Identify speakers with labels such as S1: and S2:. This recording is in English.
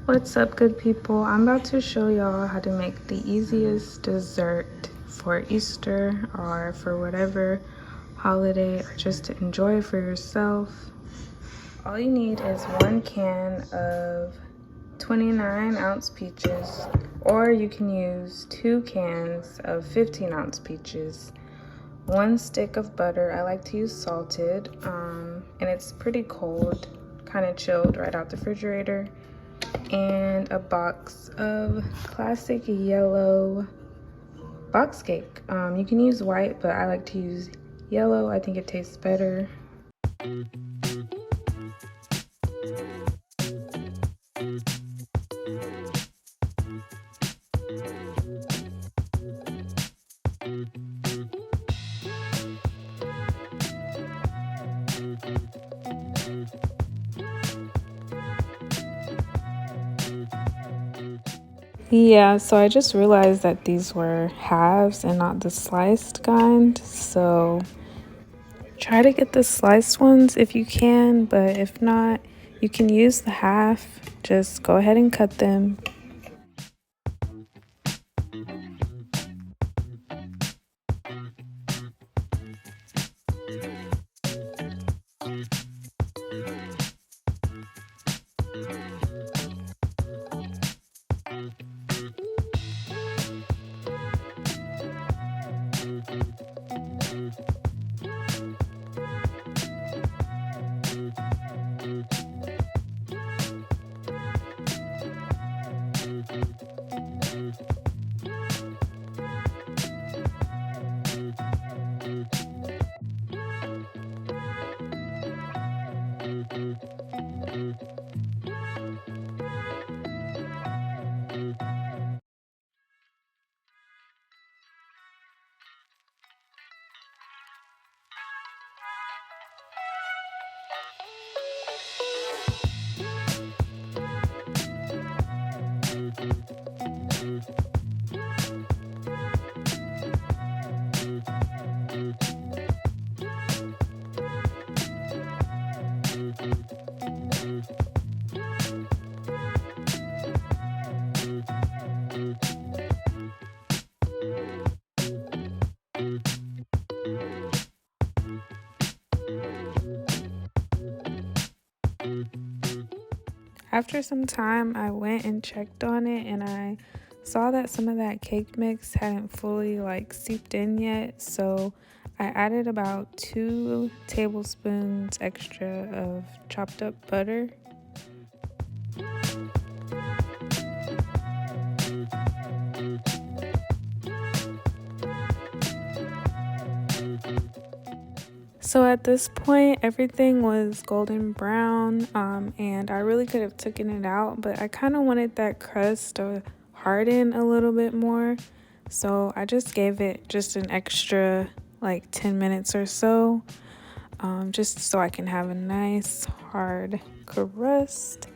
S1: What's up, good people? I'm about to show y'all how to make the easiest dessert for Easter or for whatever holiday, or just to enjoy for yourself. All you need is 1 can of 29-ounce peaches, or you can use 2 cans of 15-ounce peaches, 1 stick of butter. I like to use salted, and it's pretty cold, kind of chilled right out the refrigerator, and a box of classic yellow box cake. You can use white, but I like to use yellow. I think it tastes better. Yeah, so I just realized that these were halves and not the sliced kind. So try to get the sliced ones if you can, but if not, you can use the half. Just go ahead and cut them. After some time, I went and checked on it, and I saw that some of that cake mix hadn't fully seeped in yet, so I added about 2 tablespoons extra of chopped up butter. So at this point, everything was golden brown, and I really could have taken it out, but I kind of wanted that crust to harden a little bit more. So I just gave it just an extra 10 minutes or so, just so I can have a nice hard crust.